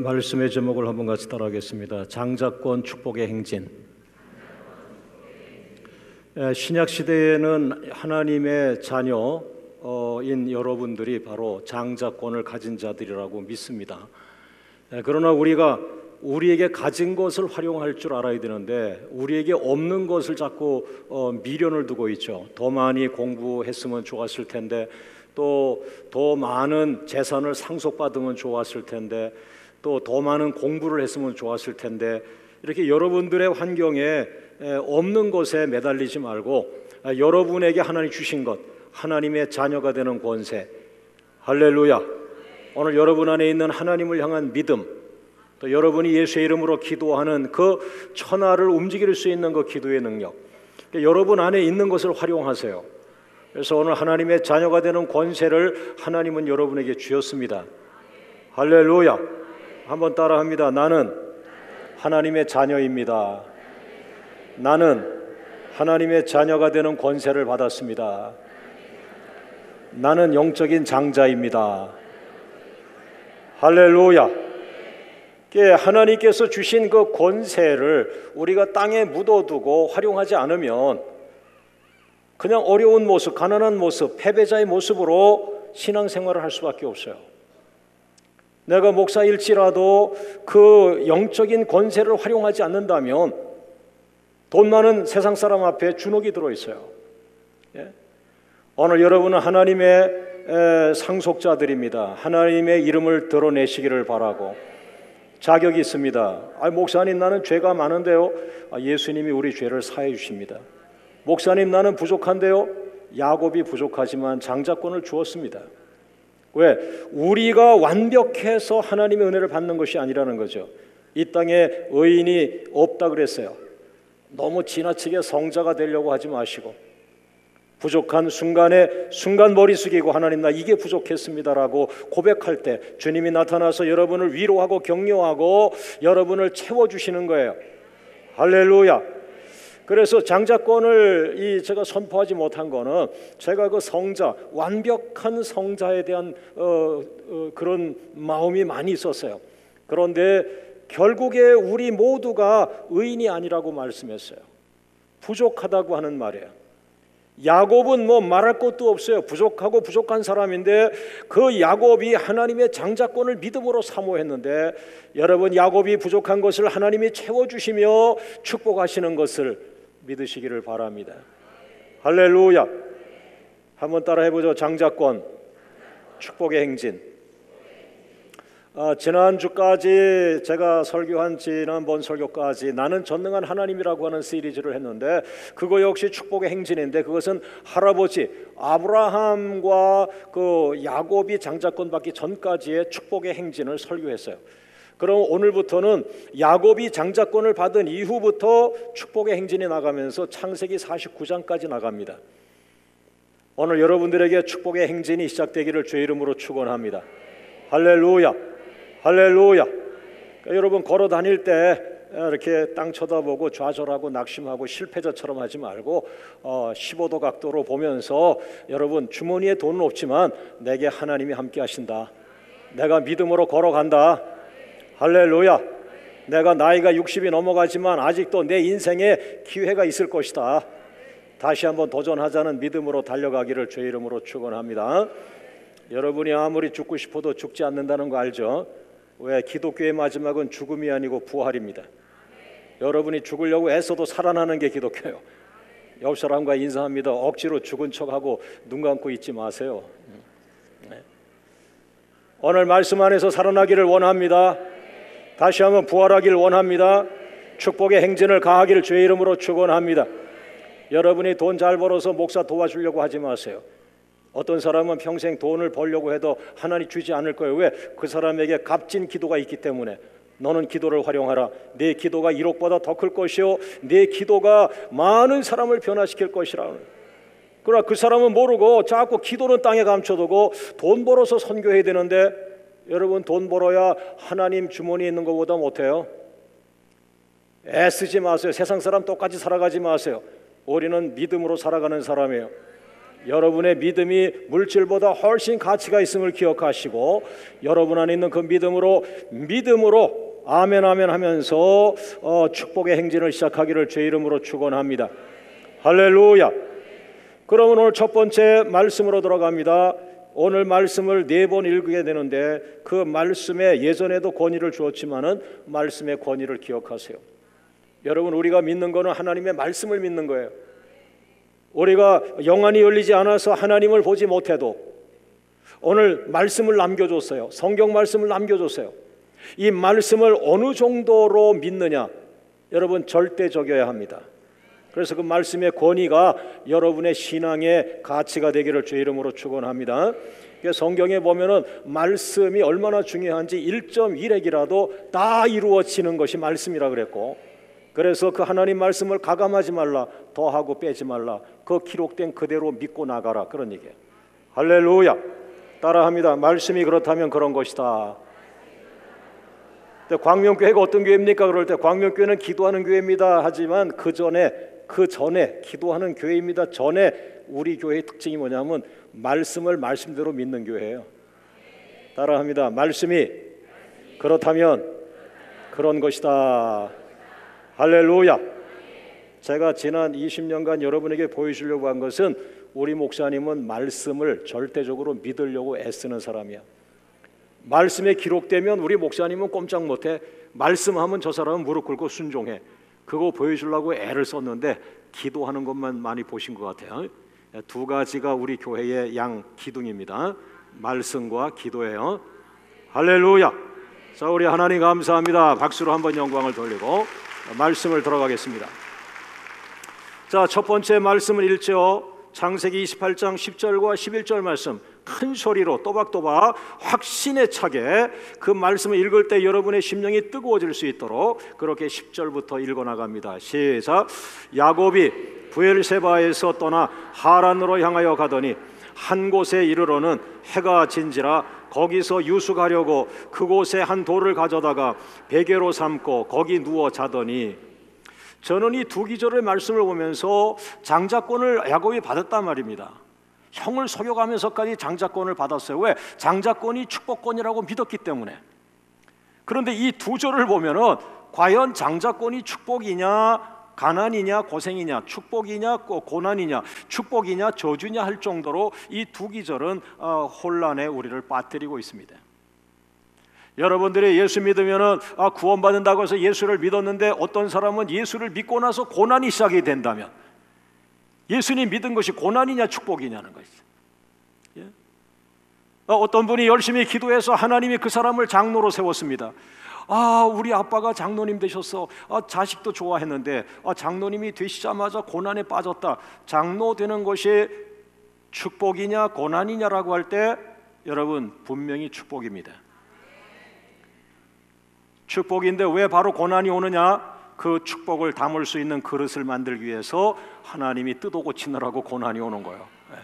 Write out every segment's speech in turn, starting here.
말씀의 제목을 한번 같이 따라하겠습니다. 장자권 축복의 행진. 신약 시대에는 하나님의 자녀인 여러분들이 바로 장자권을 가진 자들이라고 믿습니다. 그러나 우리가 우리에게 가진 것을 활용할 줄 알아야 되는데 우리에게 없는 것을 자꾸 미련을 두고 있죠. 더 많이 공부했으면 좋았을 텐데, 또 더 많은 재산을 상속받으면 좋았을 텐데, 또 더 많은 공부를 했으면 좋았을 텐데, 이렇게 여러분들의 환경에 없는 것에 매달리지 말고 여러분에게 하나님 주신 것, 하나님의 자녀가 되는 권세, 할렐루야. 오늘 여러분 안에 있는 하나님을 향한 믿음, 또 여러분이 예수의 이름으로 기도하는 그 천하를 움직일 수 있는 그 기도의 능력, 여러분 안에 있는 것을 활용하세요. 그래서 오늘 하나님의 자녀가 되는 권세를 하나님은 여러분에게 주셨습니다. 할렐루야. 한번 따라합니다. 나는 하나님의 자녀입니다. 나는 하나님의 자녀가 되는 권세를 받았습니다. 나는 영적인 장자입니다. 할렐루야. 하나님께서 주신 그 권세를 우리가 땅에 묻어두고 활용하지 않으면 그냥 어려운 모습, 가난한 모습, 패배자의 모습으로 신앙생활을 할 수밖에 없어요. 내가 목사일지라도 그 영적인 권세를 활용하지 않는다면 돈 많은 세상 사람 앞에 주눅이 들어있어요. 오늘 여러분은 하나님의 상속자들입니다. 하나님의 이름을 드러내시기를 바라고, 자격이 있습니다. 목사님, 나는 죄가 많은데요. 예수님이 우리 죄를 사해 주십니다. 목사님, 나는 부족한데요. 야곱이 부족하지만 장자권을 주었습니다. 왜? 우리가 완벽해서 하나님의 은혜를 받는 것이 아니라는 거죠. 이 땅에 의인이 없다 그랬어요. 너무 지나치게 성자가 되려고 하지 마시고, 부족한 순간 머리 숙이고 하나님, 나 이게 부족했습니다라고 고백할 때 주님이 나타나서 여러분을 위로하고 격려하고 여러분을 채워주시는 거예요. 할렐루야. 그래서 장자권을 제가 선포하지 못한 거는 제가 그 성자, 완벽한 성자에 대한 그런 마음이 많이 있었어요. 그런데 결국에 우리 모두가 의인이 아니라고 말씀했어요. 부족하다고 하는 말이에요. 야곱은 뭐 말할 것도 없어요. 부족하고 부족한 사람인데 그 야곱이 하나님의 장자권을 믿음으로 사모했는데, 여러분, 야곱이 부족한 것을 하나님이 채워주시며 축복하시는 것을 믿으시기를 바랍니다. 할렐루야. 한번 따라 해보죠. 장자권 축복의 행진. 지난주까지 제가 설교한 지난번 설교까지 나는 전능한 하나님이라고 하는 시리즈를 했는데, 그거 역시 축복의 행진인데, 그것은 할아버지 아브라함과 그 야곱이 장자권 받기 전까지의 축복의 행진을 설교했어요. 그럼 오늘부터는 야곱이 장자권을 받은 이후부터 축복의 행진이 나가면서 창세기 49장까지 나갑니다. 오늘 여러분들에게 축복의 행진이 시작되기를 주의 이름으로 축원합니다. 할렐루야. 할렐루야. 그러니까 여러분, 걸어 다닐 때 이렇게 땅 쳐다보고 좌절하고 낙심하고 실패자처럼 하지 말고 15도 각도로 보면서, 여러분, 주머니에 돈은 없지만 내게 하나님이 함께 하신다. 내가 믿음으로 걸어간다. 할렐루야. 내가 나이가 60이 넘어가지만 아직도 내 인생에 기회가 있을 것이다. 다시 한번 도전하자는 믿음으로 달려가기를 주의 이름으로 축원합니다. 여러분이 아무리 죽고 싶어도 죽지 않는다는 거 알죠? 왜? 기독교의 마지막은 죽음이 아니고 부활입니다. 여러분이 죽으려고 애써도 살아나는 게 기독교예요. 옆 사람과 인사합니다. 억지로 죽은 척하고 눈 감고 있지 마세요. 오늘 말씀 안에서 살아나기를 원합니다. 다시 한번 부활하기를 원합니다. 축복의 행진을 가하기를 주의 이름으로 축원합니다. 여러분이 돈 잘 벌어서 목사 도와주려고 하지 마세요. 어떤 사람은 평생 돈을 벌려고 해도 하나님 주지 않을 거예요. 왜? 그 사람에게 값진 기도가 있기 때문에. 너는 기도를 활용하라. 내 기도가 1억보다 더 클 것이요, 내 기도가 많은 사람을 변화시킬 것이라. 그러나 그 사람은 모르고 자꾸 기도는 땅에 감춰두고 돈 벌어서 선교해야 되는데, 여러분, 돈 벌어야 하나님 주머니에 있는 것보다 못해요. 애쓰지 마세요. 세상 사람 똑같이 살아가지 마세요. 우리는 믿음으로 살아가는 사람이에요. 여러분의 믿음이 물질보다 훨씬 가치가 있음을 기억하시고 여러분 안에 있는 그 믿음으로 아멘 아멘 하면서 축복의 행진을 시작하기를 주의 이름으로 축원합니다. 할렐루야. 그러면 오늘 첫 번째 말씀으로 들어갑니다. 오늘 말씀을 4번 읽게 되는데 그 말씀에 예전에도 권위를 주었지만은 말씀의 권위를 기억하세요. 여러분, 우리가 믿는 거는 하나님의 말씀을 믿는 거예요. 우리가 영안이 열리지 않아서 하나님을 보지 못해도 오늘 말씀을 남겨줬어요. 성경 말씀을 남겨줬어요. 이 말씀을 어느 정도로 믿느냐, 여러분 절대적이어야 합니다. 그래서 그 말씀의 권위가 여러분의 신앙의 가치가 되기를 주의 이름으로 축원합니다. 성경에 보면은 말씀이 얼마나 중요한지 1.1핵이라도 다 이루어지는 것이 말씀이라 그랬고, 그래서 그 하나님 말씀을 가감하지 말라, 더하고 빼지 말라, 그 기록된 그대로 믿고 나가라, 그런 얘기예요. 할렐루야. 따라합니다. 말씀이 그렇다면 그런 것이다. 광명교회가 어떤 교회입니까? 그럴 때 광명교회는 기도하는 교회입니다 하지만 그 전에 기도하는 교회입니다. 전에 우리 교회의 특징이 뭐냐면 말씀을 말씀대로 믿는 교회예요. 따라합니다. 말씀이 그렇다면 그런 것이다. 할렐루야. 제가 지난 20년간 여러분에게 보여주려고 한 것은 우리 목사님은 말씀을 절대적으로 믿으려고 애쓰는 사람이야. 말씀에 기록되면 우리 목사님은 꼼짝 못해. 말씀하면 저 사람은 무릎 꿇고 순종해. 그거 보여주려고 애를 썼는데 기도하는 것만 많이 보신 것 같아요. 두 가지가 우리 교회의 양 기둥입니다. 말씀과 기도예요. 할렐루야. 자, 우리 하나님 감사합니다. 박수로 한번 영광을 돌리고 말씀을 들어가겠습니다. 자, 첫 번째 말씀을 읽죠. 창세기 28장 10절과 11절 말씀, 큰 소리로 또박또박 확신에 차게 그 말씀을 읽을 때 여러분의 심령이 뜨거워질 수 있도록 그렇게 10절부터 읽어나갑니다. 시작. 야곱이 브엘세바에서 떠나 하란으로 향하여 가더니 한 곳에 이르러는 해가 진지라 거기서 유숙하려고 그곳에 한 돌을 가져다가 베개로 삼고 거기 누워 자더니, 저는 이 두 기절의 말씀을 보면서 장자권을 야곱이 받았단 말입니다. 형을 속여가면서까지 장자권을 받았어요. 왜? 장자권이 축복권이라고 믿었기 때문에. 그런데 이 두 절을 보면은 과연 장자권이 축복이냐 가난이냐 고생이냐, 축복이냐 고난이냐, 축복이냐 저주냐 할 정도로 이 두 기절은 혼란에 우리를 빠뜨리고 있습니다. 여러분들이 예수 믿으면은 구원받는다고 해서 예수를 믿었는데 어떤 사람은 예수를 믿고 나서 고난이 시작이 된다면 예수님 믿은 것이 고난이냐 축복이냐는 것이죠. 예? 어떤 분이 열심히 기도해서 하나님이 그 사람을 장로로 세웠습니다. 우리 아빠가 장로님 되셨어. 자식도 좋아했는데 장로님이 되시자마자 고난에 빠졌다. 장로 되는 것이 축복이냐 고난이냐라고 할 때 여러분 분명히 축복입니다. 축복인데 왜 바로 고난이 오느냐? 그 축복을 담을 수 있는 그릇을 만들기 위해서 하나님이 뜯어 고치느라고 고난이 오는 거예요. 네.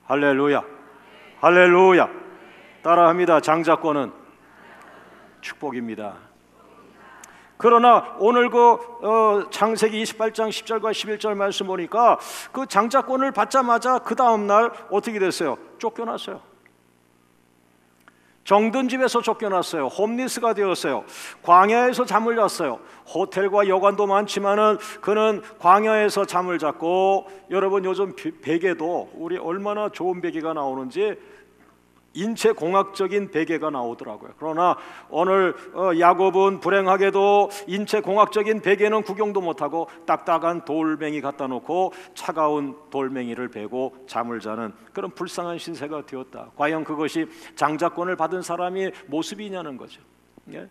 할렐루야. 할렐루야. 따라합니다. 장자권은 축복입니다. 그러나 오늘 창세기 28장 10절과 11절 말씀 보니까 그 장자권을 받자마자 그 다음 날 어떻게 됐어요? 쫓겨났어요. 정든 집에서 쫓겨났어요. 홈리스가 되었어요. 광야에서 잠을 잤어요. 호텔과 여관도 많지만은 그는 광야에서 잠을 잤고, 여러분 요즘 베개도 우리 얼마나 좋은 베개가 나오는지 인체 공학적인 베개가 나오더라고요. 그러나 오늘 야곱은 불행하게도 인체 공학적인 베개는 구경도 못하고 딱딱한 돌멩이 갖다 놓고 차가운 돌멩이를 베고 잠을 자는 그런 불쌍한 신세가 되었다. 과연 그것이 장자권을 받은 사람의 모습이냐는 거죠. 예?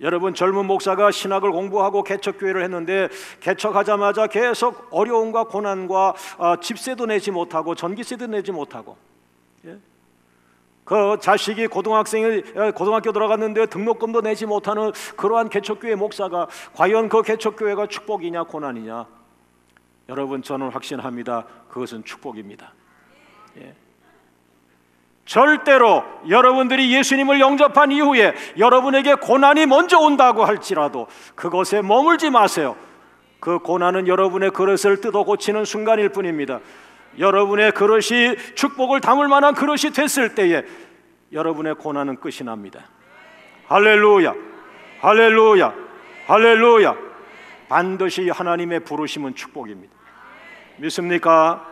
여러분, 젊은 목사가 신학을 공부하고 개척교회를 했는데 개척하자마자 계속 어려움과 고난과 집세도 내지 못하고 전기세도 내지 못하고, 예? 그 자식이 고등학교 들어갔는데 등록금도 내지 못하는 그러한 개척교회 목사가 과연 그 개척교회가 축복이냐 고난이냐? 여러분, 저는 확신합니다. 그것은 축복입니다. 예. 절대로 여러분들이 예수님을 영접한 이후에 여러분에게 고난이 먼저 온다고 할지라도 그것에 머물지 마세요. 그 고난은 여러분의 그릇을 뜯어 고치는 순간일 뿐입니다. 여러분의 그릇이 축복을 담을 만한 그릇이 됐을 때에 여러분의 고난은 끝이 납니다. 할렐루야, 할렐루야, 할렐루야. 반드시 하나님의 부르심은 축복입니다. 믿습니까?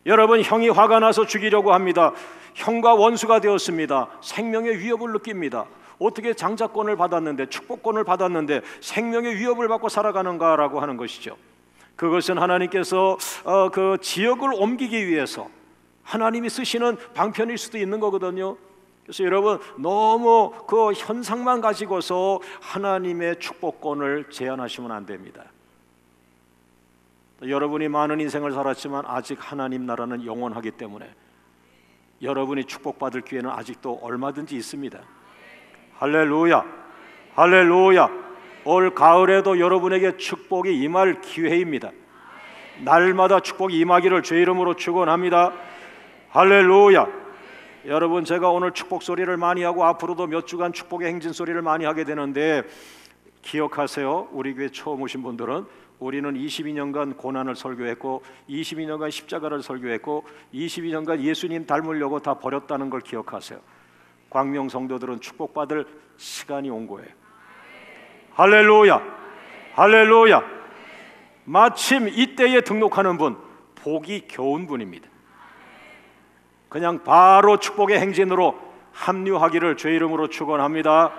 여러분, 형이 화가 나서 죽이려고 합니다. 형과 원수가 되었습니다. 생명의 위협을 느낍니다. 어떻게 장자권을 받았는데, 축복권을 받았는데 생명의 위협을 받고 살아가는가라고 하는 것이죠. 그것은 하나님께서 그 지역을 옮기기 위해서 하나님이 쓰시는 방편일 수도 있는 거거든요. 그래서 여러분, 너무 그 현상만 가지고서 하나님의 축복권을 제한하시면 안 됩니다. 여러분이 많은 인생을 살았지만 아직 하나님 나라는 영원하기 때문에 여러분이 축복받을 기회는 아직도 얼마든지 있습니다. 할렐루야, 할렐루야. 올 가을에도 여러분에게 축복이 임할 기회입니다. 날마다 축복이 임하기를 주의 이름으로 축원합니다. 할렐루야. 여러분, 제가 오늘 축복 소리를 많이 하고 앞으로도 몇 주간 축복의 행진 소리를 많이 하게 되는데, 기억하세요. 우리 교회 처음 오신 분들은 우리는 22년간 고난을 설교했고 22년간 십자가를 설교했고 22년간 예수님 닮으려고 다 버렸다는 걸 기억하세요. 광명 성도들은 축복받을 시간이 온 거예요. 할렐루야, 할렐루야. 마침 이때에 등록하는 분, 복이 겨운 분입니다. 그냥 바로 축복의 행진으로 합류하기를 주의 이름으로 축원합니다.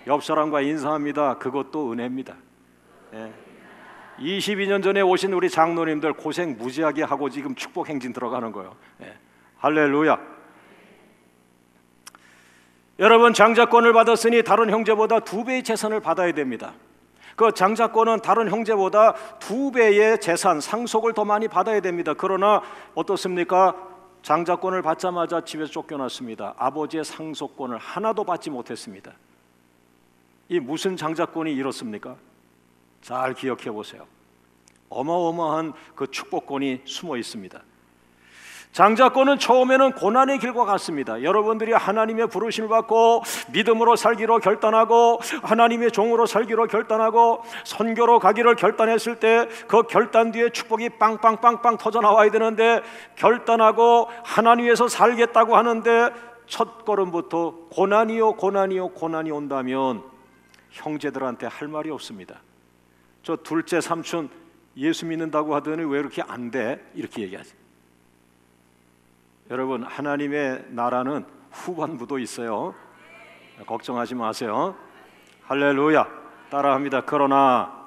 옆 사람과 인사합니다. 그것도 은혜입니다. 22년 전에 오신 우리 장로님들 고생 무지하게 하고 지금 축복 행진 들어가는 거예요. 할렐루야. 여러분, 장자권을 받았으니 다른 형제보다 2배의 재산을 받아야 됩니다. 그 장자권은 다른 형제보다 2배의 재산, 상속을 더 많이 받아야 됩니다. 그러나 어떻습니까? 장자권을 받자마자 집에서 쫓겨났습니다. 아버지의 상속권을 하나도 받지 못했습니다. 이 무슨 장자권이 이렇습니까? 잘 기억해 보세요. 어마어마한 그 축복권이 숨어 있습니다. 장자권은 처음에는 고난의 길과 같습니다. 여러분들이 하나님의 부르심을 받고 믿음으로 살기로 결단하고 하나님의 종으로 살기로 결단하고 선교로 가기를 결단했을 때 그 결단 뒤에 축복이 빵빵빵빵 터져 나와야 되는데, 결단하고 하나님 위해서 살겠다고 하는데 첫 걸음부터 고난이요 고난이요 고난이 온다면 형제들한테 할 말이 없습니다. 저 둘째 삼촌 예수 믿는다고 하더니 왜 이렇게 안 돼? 이렇게 얘기하지. 여러분, 하나님의 나라는 후반부도 있어요. 걱정하지 마세요. 할렐루야. 따라합니다. 그러나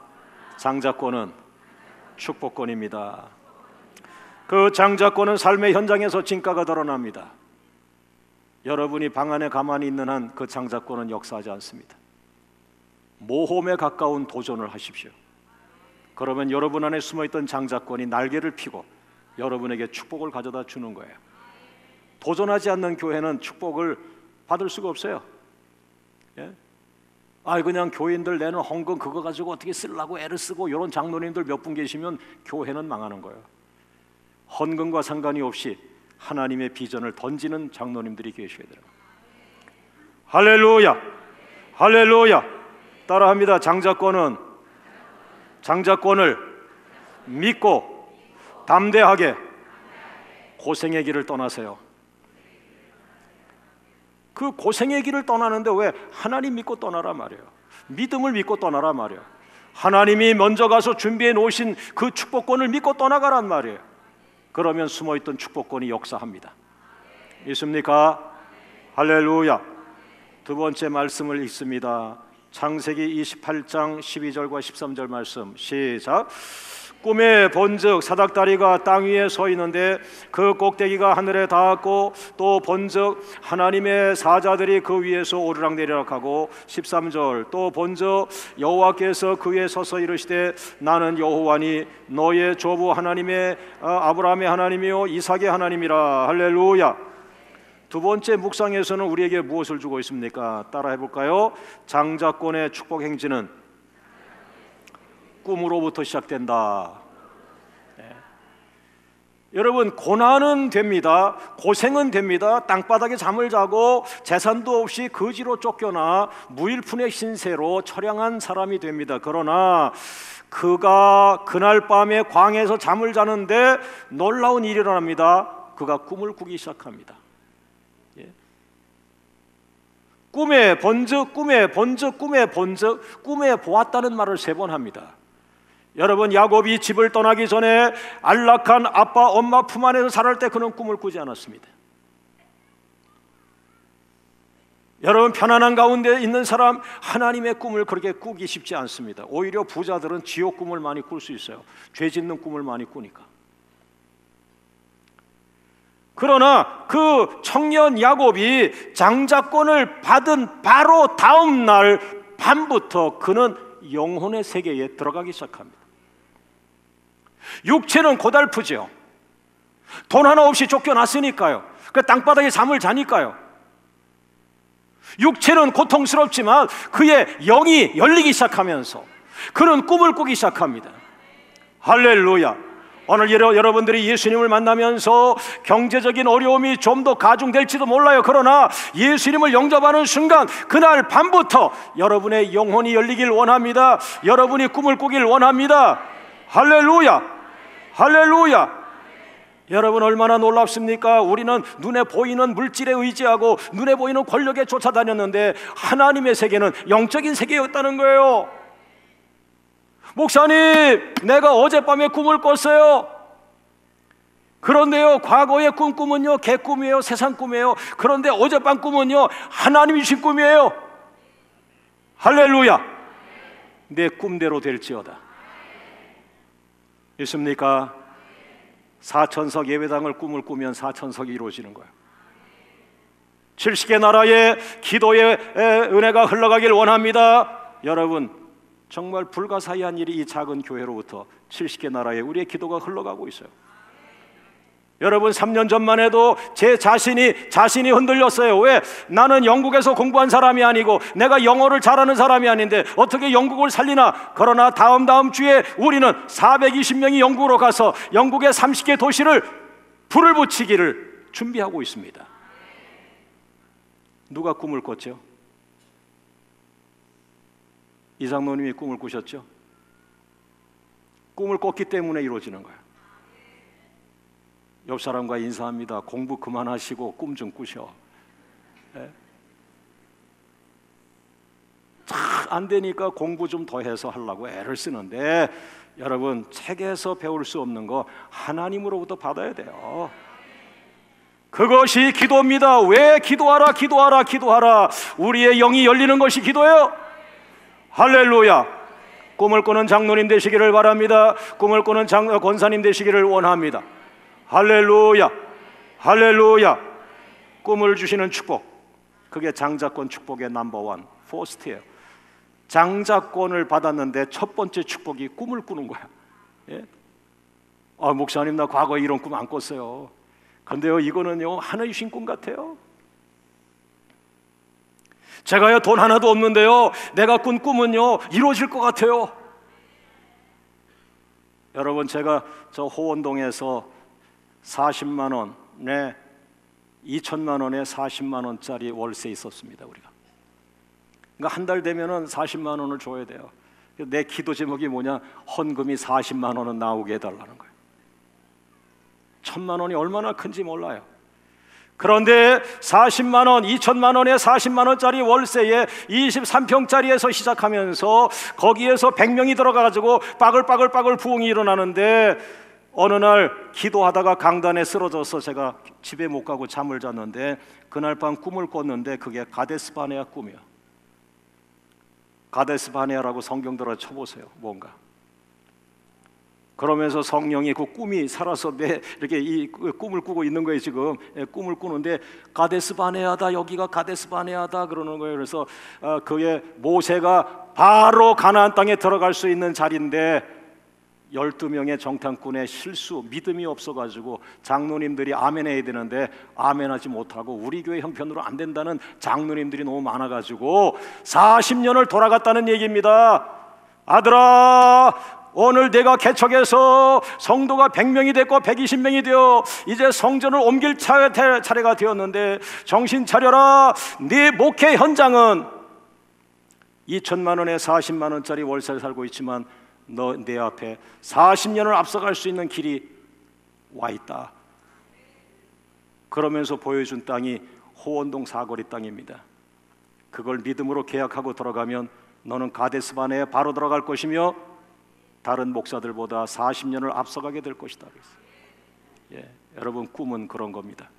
장자권은 축복권입니다. 그 장자권은 삶의 현장에서 진가가 드러납니다. 여러분이 방 안에 가만히 있는 한 그 장자권은 역사하지 않습니다. 모험에 가까운 도전을 하십시오. 그러면 여러분 안에 숨어있던 장자권이 날개를 펴고 여러분에게 축복을 가져다 주는 거예요. 도전하지 않는 교회는 축복을 받을 수가 없어요. 그냥 교인들 내는 헌금 그거 가지고 어떻게 쓰려고 애를 쓰고 이런 장로님들 몇 분 계시면 교회는 망하는 거예요. 헌금과 상관이 없이 하나님의 비전을 던지는 장로님들이 계셔야 돼요. 할렐루야, 할렐루야. 따라합니다. 장자권을 믿고 담대하게 고생의 길을 떠나세요. 그 고생의 길을 떠나는데 왜 하나님 믿고 떠나라 말이에요. 믿음을 믿고 떠나라 말이에요. 하나님이 먼저 가서 준비해 놓으신 그 축복권을 믿고 떠나가란 말이에요. 그러면 숨어있던 축복권이 역사합니다. 믿습니까? 할렐루야. 두 번째 말씀을 읽습니다. 창세기 28장 12절과 13절 말씀 시작. 꿈에 본즉 사닥다리가 땅 위에 서 있는데 그 꼭대기가 하늘에 닿았고, 또 본즉 하나님의 사자들이 그 위에서 오르락내리락하고, 13절 또 본즉 여호와께서 그 위에 서서 이르시되 나는 여호와니 너의 조부 하나님의 아브라함의 하나님이요 이삭의 하나님이라. 할렐루야. 두 번째 묵상에서는 우리에게 무엇을 주고 있습니까? 따라 해볼까요? 장자권의 축복 행진은 꿈으로부터 시작된다. 여러분, 고난은 됩니다. 고생은 됩니다. 땅바닥에 잠을 자고 재산도 없이 거지로 쫓겨나 무일푼의 신세로 처량한 사람이 됩니다. 그러나 그가 그날 밤에 광야에서 잠을 자는데 놀라운 일이 일어납니다. 그가 꿈을 꾸기 시작합니다. 꿈에 본즉, 꿈에 본즉, 꿈에 본즉, 꿈에 보았다는 말을 3번 합니다. 여러분, 야곱이 집을 떠나기 전에 안락한 아빠 엄마 품 안에서 자랄 때 그는 꿈을 꾸지 않았습니다. 여러분, 편안한 가운데 있는 사람 하나님의 꿈을 그렇게 꾸기 쉽지 않습니다. 오히려 부자들은 지옥 꿈을 많이 꿀 수 있어요. 죄 짓는 꿈을 많이 꾸니까. 그러나 그 청년 야곱이 장자권을 받은 바로 다음 날 밤부터 그는 영혼의 세계에 들어가기 시작합니다. 육체는 고달프죠. 돈 하나 없이 쫓겨났으니까요. 그 땅바닥에 잠을 자니까요. 육체는 고통스럽지만 그의 영이 열리기 시작하면서 그는 꿈을 꾸기 시작합니다. 할렐루야. 오늘 여러분들이 예수님을 만나면서 경제적인 어려움이 좀 더 가중될지도 몰라요. 그러나 예수님을 영접하는 순간 그날 밤부터 여러분의 영혼이 열리길 원합니다. 여러분이 꿈을 꾸길 원합니다. 할렐루야, 할렐루야. 여러분, 얼마나 놀랍습니까? 우리는 눈에 보이는 물질에 의지하고 눈에 보이는 권력에 쫓아다녔는데 하나님의 세계는 영적인 세계였다는 거예요. 목사님, 내가 어젯밤에 꿈을 꿨어요. 그런데요, 과거의 꿈은요 개꿈이에요, 세상 꿈이에요. 그런데 어젯밤 꿈은요 하나님이 주신 꿈이에요. 할렐루야. 내 꿈대로 될지어다. 있습니까? 4천석 예배당을 꿈을 꾸면 4천석이 이루어지는 거예요. 70개 나라의 기도의 은혜가 흘러가길 원합니다. 여러분, 정말 불가사의한 일이 이 작은 교회로부터 70개 나라에 우리의 기도가 흘러가고 있어요. 여러분, 3년 전만 해도 제 자신이 흔들렸어요. 왜? 나는 영국에서 공부한 사람이 아니고 내가 영어를 잘하는 사람이 아닌데 어떻게 영국을 살리나. 그러나 다음 주에 우리는 420명이 영국으로 가서 영국의 30개 도시를 불을 붙이기를 준비하고 있습니다. 누가 꿈을 꿨죠? 이 장로님이 꿈을 꾸셨죠? 꿈을 꿨기 때문에 이루어지는 거예요. 옆 사람과 인사합니다. 공부 그만하시고 꿈 좀 꾸셔. 안 되니까 공부 좀 더 해서 하려고 애를 쓰는데, 여러분, 책에서 배울 수 없는 거 하나님으로부터 받아야 돼요. 그것이 기도입니다. 왜 기도하라, 기도하라, 기도하라. 우리의 영이 열리는 것이 기도예요. 할렐루야. 꿈을 꾸는 장로님 되시기를 바랍니다. 꿈을 꾸는 권사님 되시기를 원합니다. 할렐루야, 할렐루야. 꿈을 주시는 축복, 그게 장자권 축복의 넘버원, 포스트예요. 장자권을 받았는데 첫 번째 축복이 꿈을 꾸는 거야. 예? 목사님, 나 과거에 이런 꿈 안 꿨어요. 그런데요, 이거는요 하늘이 주신 꿈 같아요. 제가요 돈 하나도 없는데요 내가 꾼 꿈은요 이루어질 것 같아요. 여러분, 제가 저 호원동에서 40만 원, 2천만 원에 40만 원짜리 월세 있었습니다. 우리가. 그러니까 한 달 되면은 40만 원을 줘야 돼요. 내 기도 제목이 뭐냐? 헌금이 40만 원은 나오게 해달라는 거예요. 1,000만 원이 얼마나 큰지 몰라요. 그런데 40만 원, 2천만 원에 40만 원짜리 월세에 23평짜리에서 시작하면서 거기에서 100명이 들어가가지고 빠글빠글 부흥이 일어나는데, 어느 날 기도하다가 강단에 쓰러져서 제가 집에 못 가고 잠을 잤는데 그날 밤 꿈을 꿨는데 그게 가데스 바네아 꿈이야. 가데스 바네아라고 성경들어 쳐보세요. 뭔가. 그러면서 성령이 그 꿈이 살아서 내 이렇게 이 꿈을 꾸고 있는 거예요. 지금 꿈을 꾸는데 가데스 바네아다, 여기가 가데스 바네아다 그러는 거예요. 그래서 그의 모세가 바로 가나안 땅에 들어갈 수 있는 자리인데 12명의 정탐꾼의 실수, 믿음이 없어가지고 장로님들이 아멘 해야 되는데 아멘하지 못하고 우리 교회 형편으로 안 된다는 장로님들이 너무 많아가지고 40년을 돌아갔다는 얘기입니다. 아들아, 오늘 내가 개척해서 성도가 100명이 됐고 120명이 되어 이제 성전을 옮길 차례가 되었는데 정신 차려라. 네 목회 현장은 2천만 원에 40만 원짜리 월세를 살고 있지만 내 앞에 40년을 앞서갈 수 있는 길이 와 있다. 그러면서 보여준 땅이 호원동 사거리 땅입니다. 그걸 믿음으로 계약하고 들어가면 너는 가데스 바네에 바로 들어갈 것이며 다른 목사들보다 40년을 앞서가게 될 것이다. 여러분, 꿈은 그런 겁니다.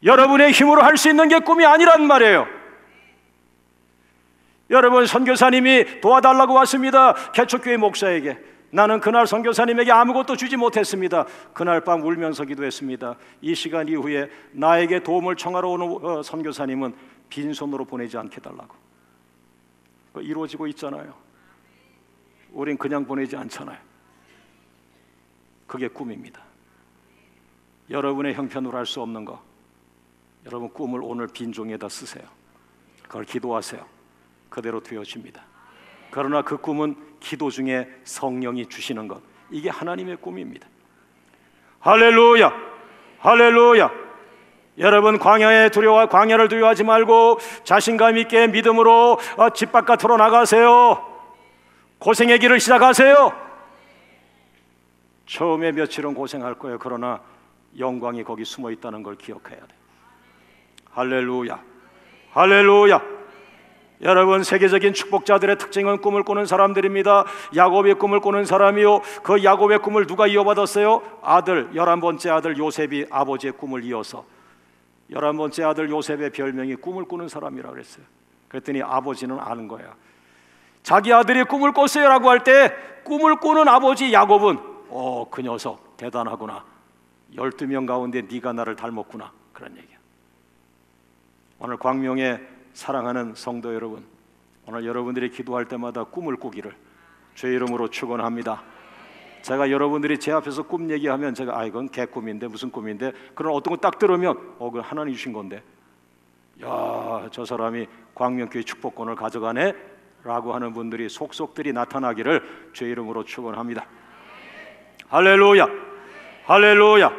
여러분의 힘으로 할 수 있는 게 꿈이 아니란 말이에요. 여러분, 선교사님이 도와달라고 왔습니다. 개척교회 목사에게. 나는 그날 선교사님에게 아무것도 주지 못했습니다. 그날 밤 울면서 기도했습니다. 이 시간 이후에 나에게 도움을 청하러 오는 선교사님은 빈손으로 보내지 않게 해달라고. 이루어지고 있잖아요. 우린 그냥 보내지 않잖아요. 그게 꿈입니다. 여러분의 형편으로 할 수 없는 거, 여러분 꿈을 오늘 빈 종이에다 쓰세요. 그걸 기도하세요. 그대로 되어집니다. 그러나 그 꿈은 기도 중에 성령이 주시는 것, 이게 하나님의 꿈입니다. 할렐루야, 할렐루야. 여러분, 광야를 두려워하지 말고 자신감 있게 믿음으로 집 바깥으로 나가세요. 고생의 길을 시작하세요. 처음에 며칠은 고생할 거예요. 그러나 영광이 거기 숨어 있다는 걸 기억해야 돼요. 할렐루야, 할렐루야. 여러분, 세계적인 축복자들의 특징은 꿈을 꾸는 사람들입니다. 야곱의 꿈을 꾸는 사람이요, 그 야곱의 꿈을 누가 이어받았어요? 아들, 11번째 아들 요셉이 아버지의 꿈을 이어서 11번째 아들 요셉의 별명이 꿈을 꾸는 사람이라고 그랬어요. 그랬더니 아버지는 아는 거야. 자기 아들이 꿈을 꿨어요 라고 할 때 꿈을 꾸는 아버지 야곱은 그 녀석 대단하구나. 12명 가운데 네가 나를 닮았구나. 그런 얘기야. 오늘 광명에 사랑하는 성도 여러분, 오늘 여러분들이 기도할 때마다 꿈을 꾸기를 주의 이름으로 축원합니다. 제가 여러분들이 제 앞에서 꿈 얘기하면 제가 이건 개꿈인데 무슨 꿈인데, 그런 어떤 거 딱 들으면 그건 하나님 주신 건데, 야, 저 사람이 광명교회 축복권을 가져가네 라고 하는 분들이 속속들이 나타나기를 주의 이름으로 축원합니다. 할렐루야, 할렐루야.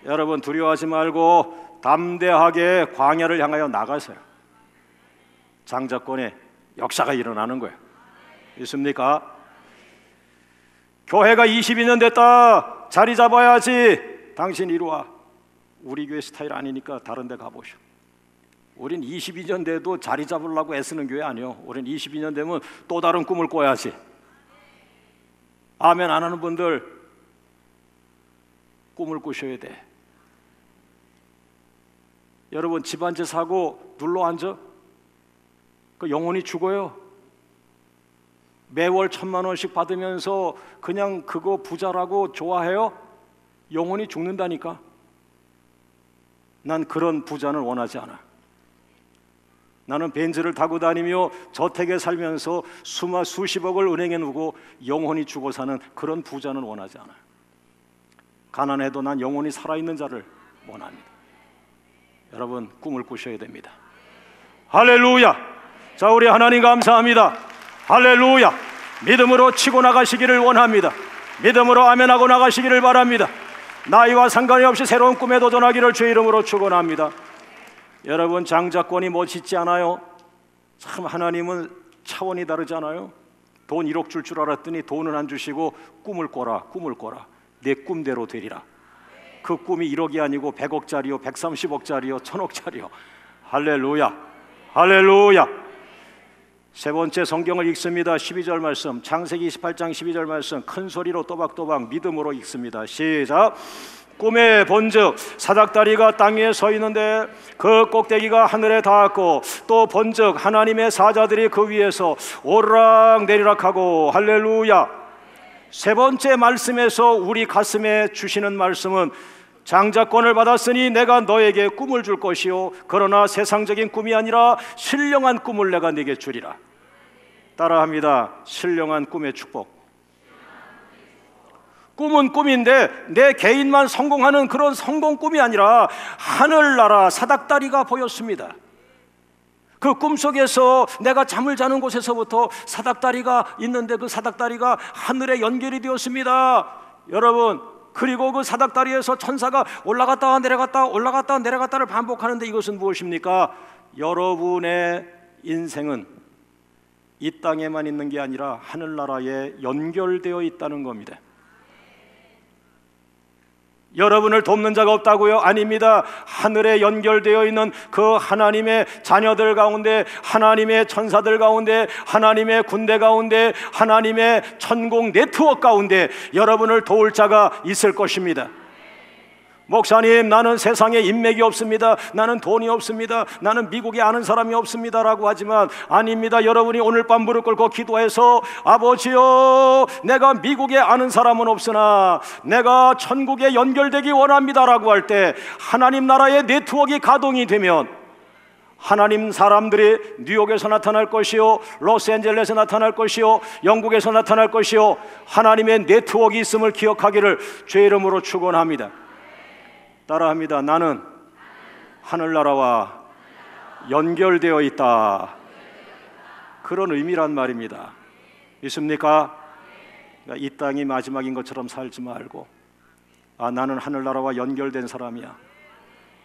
여러분, 두려워하지 말고 담대하게 광야를 향하여 나가세요. 장자권의 역사가 일어나는 거예요. 있습니까? 교회가 22년 됐다. 자리 잡아야지. 당신 이리 와. 우리 교회 스타일 아니니까 다른 데 가보시오. 우린 22년 돼도 자리 잡으려고 애쓰는 교회 아니요. 우린 22년 되면 또 다른 꿈을 꿔야지. 아멘 안 하는 분들, 꿈을 꾸셔야 돼. 여러분, 집 한 채 사고 눌러 앉아? 그 영혼이 죽어요. 매월 1,000만 원씩 받으면서 그냥 그거 부자라고 좋아해요? 영혼이 죽는다니까. 난 그런 부자는 원하지 않아. 나는 벤츠를 타고 다니며 저택에 살면서 수십억을 은행에 두고 영혼이 죽어 사는 그런 부자는 원하지 않아. 가난해도 난 영혼이 살아있는 자를 원합니다. 여러분, 꿈을 꾸셔야 됩니다. 할렐루야. 자, 우리 하나님 감사합니다. 할렐루야. 믿음으로 치고 나가시기를 원합니다. 믿음으로 아멘하고 나가시기를 바랍니다. 나이와 상관이 없이 새로운 꿈에 도전하기를 주의 이름으로 축원합니다. 여러분, 장자권이 멋있지 않아요? 참, 하나님은 차원이 다르잖아요. 돈 1억 줄 알았더니 돈은 안 주시고 꿈을 꿔라, 꿈을 꿔라. 내 꿈대로 되리라. 그 꿈이 1억이 아니고 100억짜리요, 130억짜리요, 1000억짜리요. 할렐루야, 할렐루야. 세 번째, 성경을 읽습니다. 12절 말씀, 창세기 28장 12절 말씀 큰 소리로 또박또박 믿음으로 읽습니다. 시작. 꿈에 본즉 사닥다리가 땅 위에 서 있는데 그 꼭대기가 하늘에 닿았고, 또 본즉 하나님의 사자들이 그 위에서 오르락 내리락 하고. 할렐루야. 세 번째 말씀에서 우리 가슴에 주시는 말씀은 장자권을 받았으니 내가 너에게 꿈을 줄 것이요, 그러나 세상적인 꿈이 아니라 신령한 꿈을 내가 네게 주리라. 따라합니다. 신령한 꿈의 축복. 꿈은 꿈인데 내 개인만 성공하는 그런 성공 꿈이 아니라 하늘나라 사닥다리가 보였습니다. 그 꿈속에서 내가 잠을 자는 곳에서부터 사닥다리가 있는데 그 사닥다리가 하늘에 연결이 되었습니다. 여러분, 그리고 그 사닥다리에서 천사가 올라갔다가 내려갔다 올라갔다가 내려갔다를 반복하는데 이것은 무엇입니까? 여러분의 인생은 이 땅에만 있는 게 아니라 하늘나라에 연결되어 있다는 겁니다. 여러분을 돕는 자가 없다고요? 아닙니다. 하늘에 연결되어 있는 그 하나님의 자녀들 가운데, 하나님의 천사들 가운데, 하나님의 군대 가운데, 하나님의 천공 네트워크 가운데 여러분을 도울 자가 있을 것입니다. 목사님, 나는 세상에 인맥이 없습니다. 나는 돈이 없습니다. 나는 미국에 아는 사람이 없습니다 라고 하지만 아닙니다. 여러분이 오늘 밤 무릎 꿇고 기도해서 아버지요, 내가 미국에 아는 사람은 없으나 내가 천국에 연결되기 원합니다 라고 할 때 하나님 나라의 네트워크가 가동이 되면 하나님 사람들이 뉴욕에서 나타날 것이요, 로스앤젤레스에서 나타날 것이요, 영국에서 나타날 것이요, 하나님의 네트워크가 있음을 기억하기를 주의 이름으로 축원합니다. 따라합니다. 나는 하늘나라와 연결되어 있다. 그런 의미란 말입니다. 믿습니까? 이 땅이 마지막인 것처럼 살지 말고, 나는 하늘나라와 연결된 사람이야,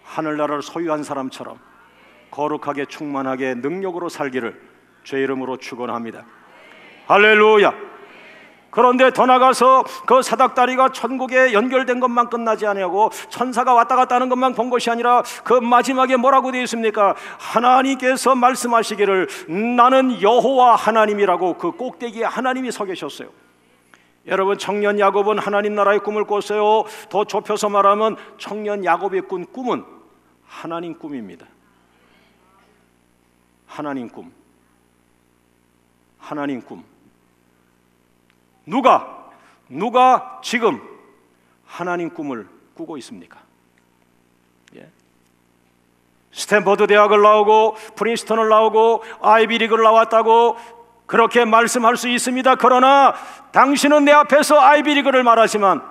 하늘나라를 소유한 사람처럼 거룩하게 충만하게 능력으로 살기를 주의 이름으로 축원합니다. 할렐루야. 그런데 더 나가서 그 사닥다리가 천국에 연결된 것만 끝나지 아니하고 천사가 왔다 갔다 하는 것만 본 것이 아니라 그 마지막에 뭐라고 되어 있습니까? 하나님께서 말씀하시기를 나는 여호와 하나님이라고 그 꼭대기에 하나님이 서 계셨어요. 여러분, 청년 야곱은 하나님 나라의 꿈을 꿨어요. 더 좁혀서 말하면 청년 야곱이 꾼 꿈은 하나님 꿈입니다. 하나님 꿈. 하나님 꿈. 누가 지금 하나님 꿈을 꾸고 있습니까? 스탠퍼드 대학을 나오고 프린스턴을 나오고 아이비리그를 나왔다고 그렇게 말씀할 수 있습니다. 그러나 당신은 내 앞에서 아이비리그를 말하지만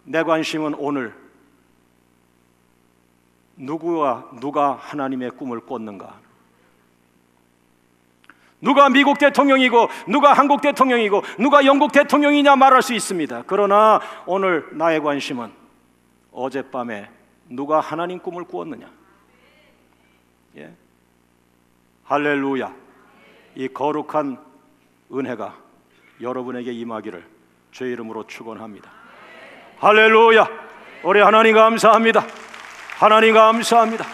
내 관심은 오늘 누가 하나님의 꿈을 꿨는가? 누가 미국 대통령이고 누가 한국 대통령이고 누가 영국 대통령이냐 말할 수 있습니다. 그러나 오늘 나의 관심은 어젯밤에 누가 하나님 꿈을 꾸었느냐. 할렐루야. 이 거룩한 은혜가 여러분에게 임하기를 주의 이름으로 축원합니다. 할렐루야. 우리 하나님 감사합니다. 하나님 감사합니다.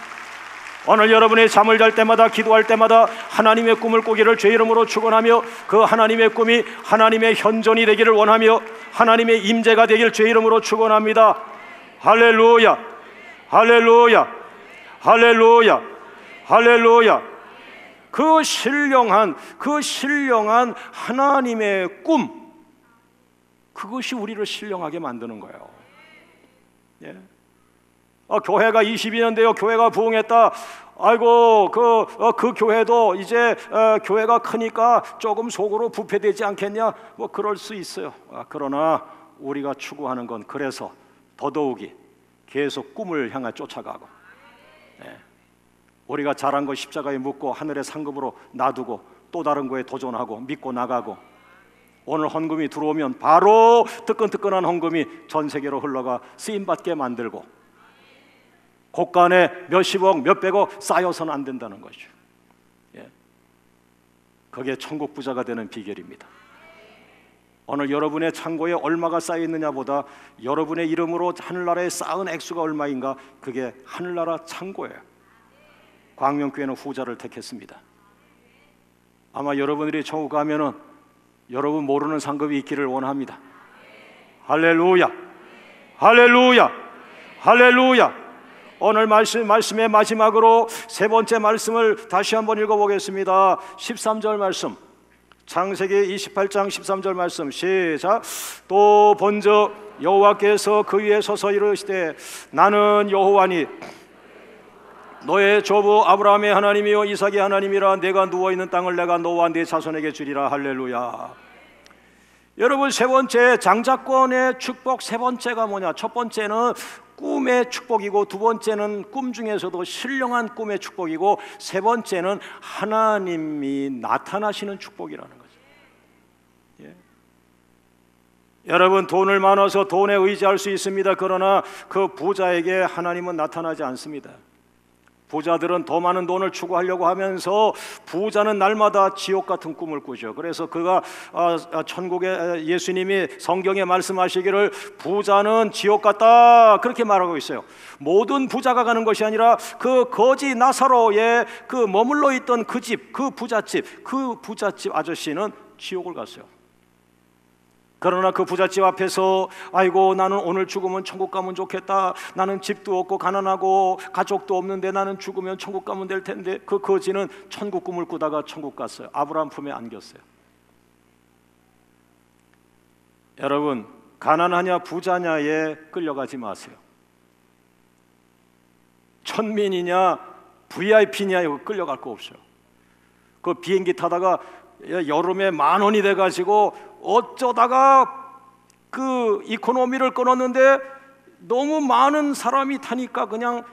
오늘 여러분이 잠을 잘 때마다 기도할 때마다 하나님의 꿈을 꾸기를 주의 이름으로 축원하며 그 하나님의 꿈이 하나님의 현존이 되기를 원하며 하나님의 임재가 되기를 주의 이름으로 축원합니다. 할렐루야. 할렐루야. 할렐루야. 할렐루야. 그 신령한 하나님의 꿈, 그것이 우리를 신령하게 만드는 거예요. 교회가 22년 되어 교회가 부흥했다. 아이고 그 교회도 이제 교회가 크니까 조금 속으로 부패되지 않겠냐? 뭐 그럴 수 있어요. 그러나 우리가 추구하는 건 그래서 더더욱이 계속 꿈을 향해 쫓아가고, 우리가 잘한 거 십자가에 묻고 하늘의 상급으로 놔두고 또 다른 거에 도전하고 믿고 나가고, 오늘 헌금이 들어오면 바로 뜨끈뜨끈한 헌금이 전 세계로 흘러가 쓰임받게 만들고 곳간에 몇십억 몇백억 쌓여서는 안 된다는 거죠. 그게 천국 부자가 되는 비결입니다. 오늘 여러분의 창고에 얼마가 쌓여 있느냐보다 여러분의 이름으로 하늘나라에 쌓은 액수가 얼마인가, 그게 하늘나라 창고예요. 광명교회는 후자를 택했습니다. 아마 여러분들이 천국 가면은 여러분 모르는 상급이 있기를 원합니다. 할렐루야. 할렐루야. 할렐루야. 오늘 말씀의 마지막으로 세 번째 말씀을 다시 한번 읽어보겠습니다. 13절 말씀, 창세기 28장 13절 말씀, 시작. 또 본즉 여호와께서 그 위에 서서 이르시되 나는 여호와니 너의 조부 아브라함의 하나님이요 이삭의 하나님이라. 내가 누워있는 땅을 내가 너와 네 자손에게 주리라. 할렐루야. 여러분, 세 번째 장자권의 축복, 세 번째가 뭐냐? 첫 번째는 꿈의 축복이고, 두 번째는 꿈 중에서도 신령한 꿈의 축복이고, 세 번째는 하나님이 나타나시는 축복이라는 거죠. 예. 여러분, 돈을 많아서 돈에 의지할 수 있습니다. 그러나 그 부자에게 하나님은 나타나지 않습니다. 부자들은 더 많은 돈을 추구하려고 하면서 부자는 날마다 지옥 같은 꿈을 꾸죠. 그래서 그가 천국에, 예수님이 성경에 말씀하시기를 부자는 지옥 같다 그렇게 말하고 있어요. 모든 부자가 가는 것이 아니라 그 거지 나사로의 그 머물러 있던 그 집, 그 부잣집 아저씨는 지옥을 갔어요. 그러나 그 부잣집 앞에서 아이고, 나는 오늘 죽으면 천국 가면 좋겠다, 나는 집도 없고 가난하고 가족도 없는데 나는 죽으면 천국 가면 될 텐데, 그 거지는 천국 꿈을 꾸다가 천국 갔어요. 아브라함 품에 안겼어요. 여러분, 가난하냐 부자냐에 끌려가지 마세요. 천민이냐 VIP냐 이거 끌려갈 거 없어요. 그 비행기 타다가 여름에 10,000원이 돼가지고 어쩌다가 그 이코노미를 끊었는데 너무 많은 사람이 타니까 그냥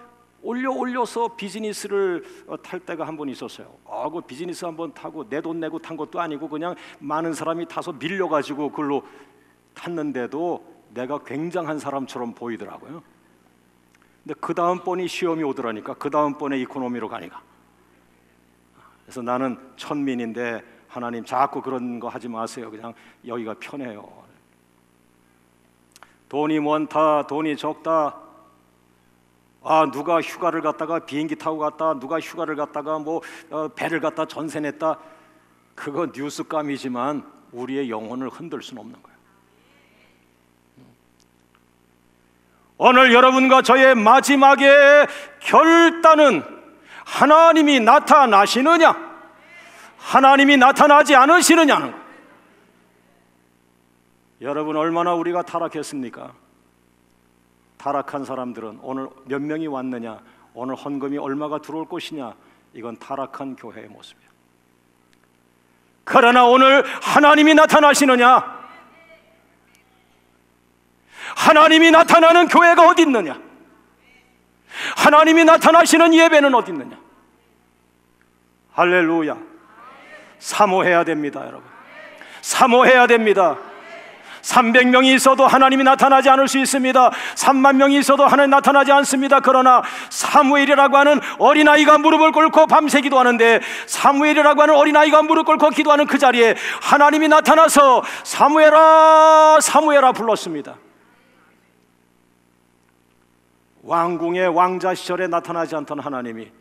올려서 비즈니스를 탈 때가 한 번 있었어요. 그 비즈니스 한번 타고 내 돈 내고 탄 것도 아니고 그냥 많은 사람이 타서 밀려가지고 그걸로 탔는데도 내가 굉장한 사람처럼 보이더라고요. 근데 그 다음번이 시험이 오더라니까, 그 다음번에 이코노미로 가니까. 그래서 나는 천민인데 하나님 자꾸 그런 거 하지 마세요. 그냥 여기가 편해요. 돈이 많다, 돈이 적다, 누가 휴가를 갔다가 비행기 타고 갔다, 누가 휴가를 갔다가 배를 갖다 전세 냈다, 그거 뉴스감이지만 우리의 영혼을 흔들 수는 없는 거예요. 오늘 여러분과 저의 마지막의 결단은 하나님이 나타나시느냐, 하나님이 나타나지 않으시느냐는 거예요. 여러분, 얼마나 우리가 타락했습니까? 타락한 사람들은 오늘 몇 명이 왔느냐, 오늘 헌금이 얼마가 들어올 것이냐, 이건 타락한 교회의 모습이에요. 그러나 오늘 하나님이 나타나시느냐, 하나님이 나타나는 교회가 어디 있느냐, 하나님이 나타나시는 예배는 어디 있느냐. 할렐루야. 사모해야 됩니다, 여러분. 사모해야 됩니다. 300명이 있어도 하나님이 나타나지 않을 수 있습니다. 3만 명이 있어도 하나님 나타나지 않습니다. 그러나 사무엘이라고 하는 어린아이가 무릎을 꿇고 밤새 기도하는데, 사무엘이라고 하는 어린아이가 무릎 꿇고 기도하는 그 자리에 하나님이 나타나서 사무엘아 사무엘아 불렀습니다. 왕궁의 왕자 시절에 나타나지 않던 하나님이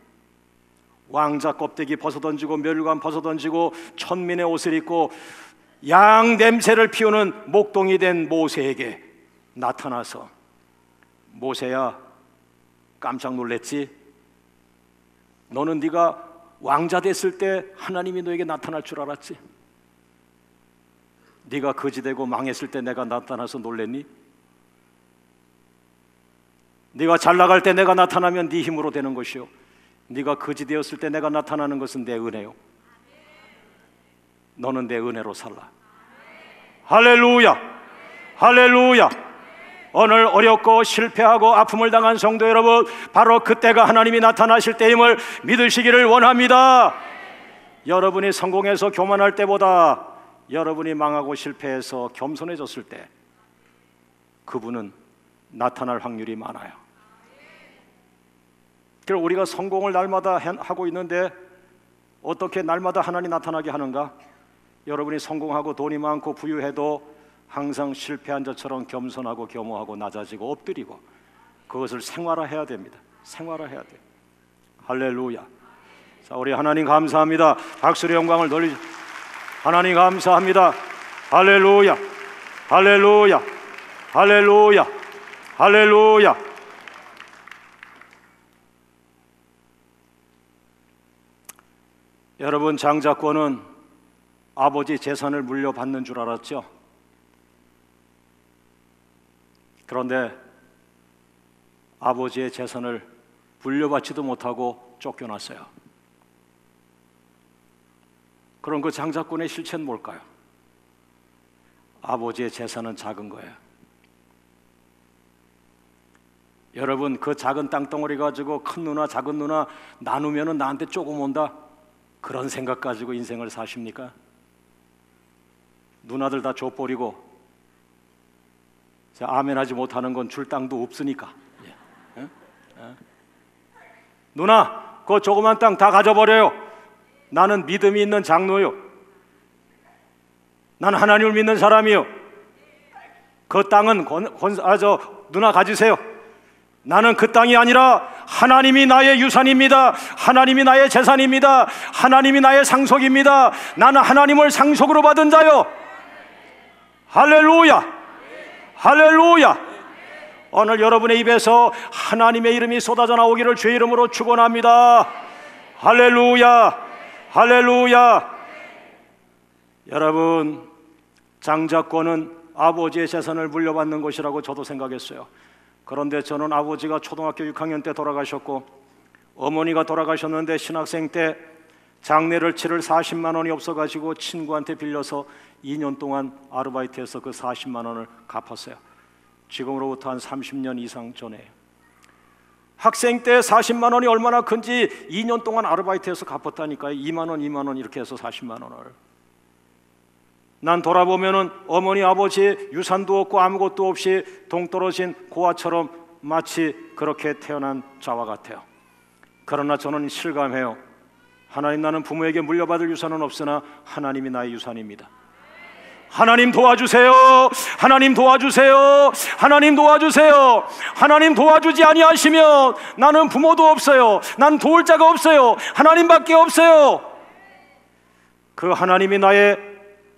왕자 껍데기 벗어던지고 멸관 벗어던지고 천민의 옷을 입고 양 냄새를 피우는 목동이 된 모세에게 나타나서, 모세야 깜짝 놀랬지? 너는 네가 왕자 됐을 때 하나님이 너에게 나타날 줄 알았지? 네가 거지되고 망했을 때 내가 나타나서 놀랬니? 네가 잘 나갈 때 내가 나타나면 네 힘으로 되는 것이요, 네가 거지 되었을 때 내가 나타나는 것은 내 은혜요. 너는 내 은혜로 살라. 할렐루야, 할렐루야. 오늘 어렵고 실패하고 아픔을 당한 성도 여러분, 바로 그때가 하나님이 나타나실 때임을 믿으시기를 원합니다. 여러분이 성공해서 교만할 때보다 여러분이 망하고 실패해서 겸손해졌을 때 그분은 나타날 확률이 많아요. 그래서 우리가 성공을 날마다 하고 있는데 어떻게 날마다 하나님 나타나게 하는가? 여러분이 성공하고 돈이 많고 부유해도 항상 실패한 자처럼 겸손하고 겸허하고 낮아지고 엎드리고, 그것을 생활화해야 됩니다. 생활화해야 돼요. 할렐루야. 자, 우리 하나님 감사합니다. 박수의 영광을 돌리. 하나님 감사합니다. 할렐루야, 할렐루야, 할렐루야, 할렐루야. 여러분, 장자권은 아버지 재산을 물려받는 줄 알았죠? 그런데 아버지의 재산을 물려받지도 못하고 쫓겨났어요. 그럼 그 장자권의 실체는 뭘까요? 아버지의 재산은 작은 거예요. 여러분, 그 작은 땅덩어리 가지고 큰 누나 작은 누나 나누면 나한테 조금 온다, 그런 생각 가지고 인생을 사십니까? 누나들 다 줘버리고 아멘하지 못하는 건 줄 땅도 없으니까. 누나, 그 조그만 땅 다 가져버려요. 나는 믿음이 있는 장로요. 나는 하나님을 믿는 사람이요. 그 땅은 누나 가지세요. 나는 그 땅이 아니라 하나님이 나의 유산입니다. 하나님이 나의 재산입니다. 하나님이 나의 상속입니다. 나는 하나님을 상속으로 받은 자요. 할렐루야, 할렐루야. 오늘 여러분의 입에서 하나님의 이름이 쏟아져 나오기를 주의 이름으로 축원합니다. 할렐루야, 할렐루야. 여러분, 장자권은 아버지의 재산을 물려받는 것이라고 저도 생각했어요. 그런데 저는 아버지가 초등학교 6학년 때 돌아가셨고 어머니가 돌아가셨는데 신학생 때 장례를 치를 40만 원이 없어가지고 친구한테 빌려서 2년 동안 아르바이트해서 그 40만 원을 갚았어요. 지금으로부터 한 30년 이상 전에. 학생 때 40만 원이 얼마나 큰지 2년 동안 아르바이트해서 갚았다니까요. 2만 원, 2만 원 이렇게 해서 40만 원을. 난 돌아보면은 어머니 아버지 유산도 없고 아무것도 없이 동떨어진 고아처럼 마치 그렇게 태어난 자와 같아요. 그러나 저는 실감해요. 하나님, 나는 부모에게 물려받을 유산은 없으나 하나님이 나의 유산입니다. 하나님 도와주세요. 하나님 도와주세요. 하나님 도와주세요. 하나님 도와주지 아니하시면 나는 부모도 없어요. 난 도울 자가 없어요. 하나님밖에 없어요. 그 하나님이 나의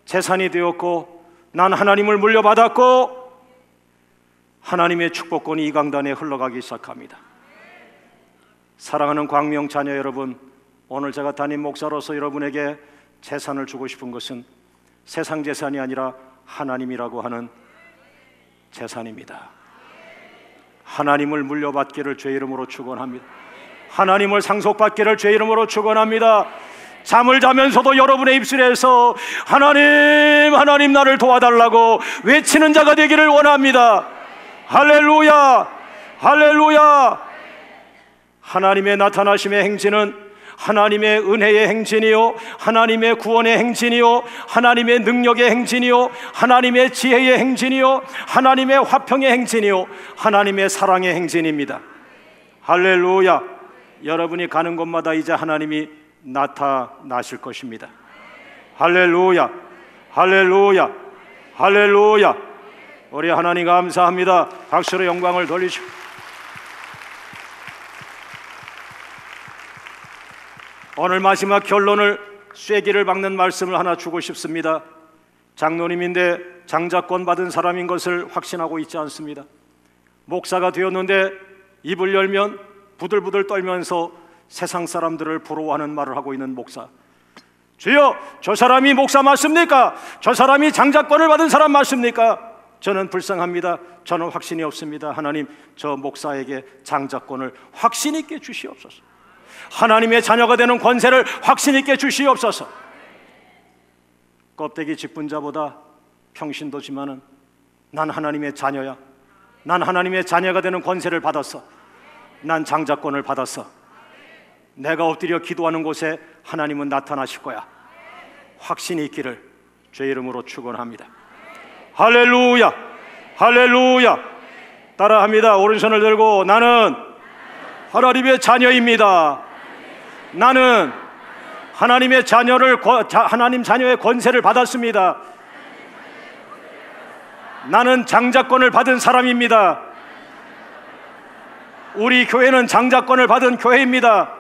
재산이 되었고 난 하나님을 물려받았고 하나님의 축복권이 이 강단에 흘러가기 시작합니다. 사랑하는 광명 자녀 여러분, 오늘 제가 담임 목사로서 여러분에게 재산을 주고 싶은 것은 세상 재산이 아니라 하나님이라고 하는 재산입니다. 하나님을 물려받기를 주의 이름으로 축원합니다. 하나님을 상속받기를 주의 이름으로 축원합니다. 잠을 자면서도 여러분의 입술에서 하나님, 하나님 나를 도와달라고 외치는 자가 되기를 원합니다. 할렐루야, 할렐루야. 하나님의 나타나심의 행진은 하나님의 은혜의 행진이요, 하나님의 구원의 행진이요, 하나님의 능력의 행진이요, 하나님의 지혜의 행진이요, 하나님의 화평의 행진이요, 하나님의 사랑의 행진입니다. 할렐루야. 여러분이 가는 곳마다 이제 하나님이 나타나실 것입니다. 할렐루야, 할렐루야, 할렐루야. 우리 하나님 감사합니다. 박수로 영광을 돌리시오. 오늘 마지막 결론을 쐐기를 박는 말씀을 하나 주고 싶습니다. 장로님인데 장자권 받은 사람인 것을 확신하고 있지 않습니다. 목사가 되었는데 입을 열면 부들부들 떨면서 세상 사람들을 부러워하는 말을 하고 있는 목사. 주여, 저 사람이 목사 맞습니까? 저 사람이 장자권을 받은 사람 맞습니까? 저는 불쌍합니다. 저는 확신이 없습니다. 하나님, 저 목사에게 장자권을 확신 있게 주시옵소서. 하나님의 자녀가 되는 권세를 확신 있게 주시옵소서. 껍데기 짚은 자보다 평신도지만은 난 하나님의 자녀야. 난 하나님의 자녀가 되는 권세를 받았어. 난 장자권을 받았어. 내가 엎드려 기도하는 곳에 하나님은 나타나실 거야. 확신이 있기를 주의 이름으로 축원합니다. 할렐루야, 할렐루야. 따라합니다. 오른손을 들고 나는 하나님의 자녀입니다. 나는 하나님의 하나님 자녀의 권세를 받았습니다. 나는 장자권을 받은 사람입니다. 우리 교회는 장자권을 받은 교회입니다.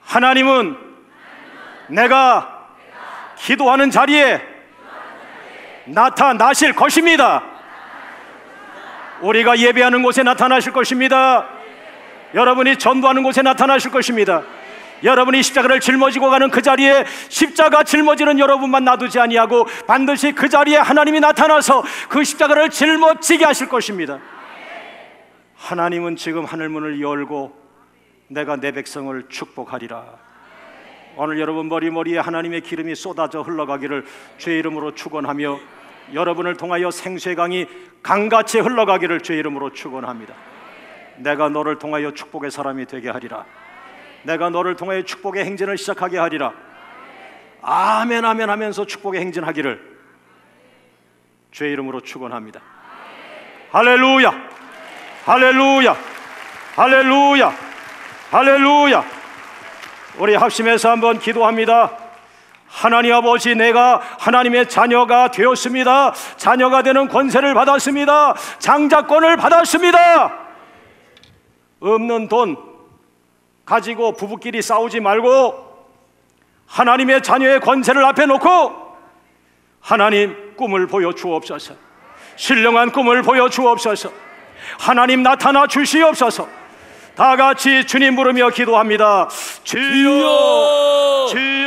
하나님은 내가 기도하는 자리에 나타나실 것입니다. 우리가 예배하는 곳에 나타나실 것입니다. 여러분이 전도하는 곳에 나타나실 것입니다. 여러분이 십자가를 짊어지고 가는 그 자리에 십자가 짊어지는 여러분만 놔두지 아니하고 반드시 그 자리에 하나님이 나타나서 그 십자가를 짊어지게 하실 것입니다. 하나님은 지금 하늘문을 열고 내가 내 백성을 축복하리라. 오늘 여러분 머리머리에 하나님의 기름이 쏟아져 흘러가기를 주의 이름으로 축원하며 여러분을 통하여 생수의 강이 강같이 흘러가기를 주의 이름으로 축원합니다. 내가 너를 통하여 축복의 사람이 되게 하리라. 내가 너를 통하여 축복의 행진을 시작하게 하리라. 아멘 아멘 하면서 축복의 행진하기를 주의 이름으로 축원합니다. 할렐루야 할렐루야 할렐루야 할렐루야. 우리 합심해서 한번 기도합니다. 하나님 아버지, 내가 하나님의 자녀가 되었습니다. 자녀가 되는 권세를 받았습니다. 장자권을 받았습니다. 없는 돈 가지고 부부끼리 싸우지 말고 하나님의 자녀의 권세를 앞에 놓고 하나님 꿈을 보여주옵소서. 신령한 꿈을 보여주옵소서. 하나님 나타나 주시옵소서. 다 같이 주님 부르며 기도합니다. 주여 주여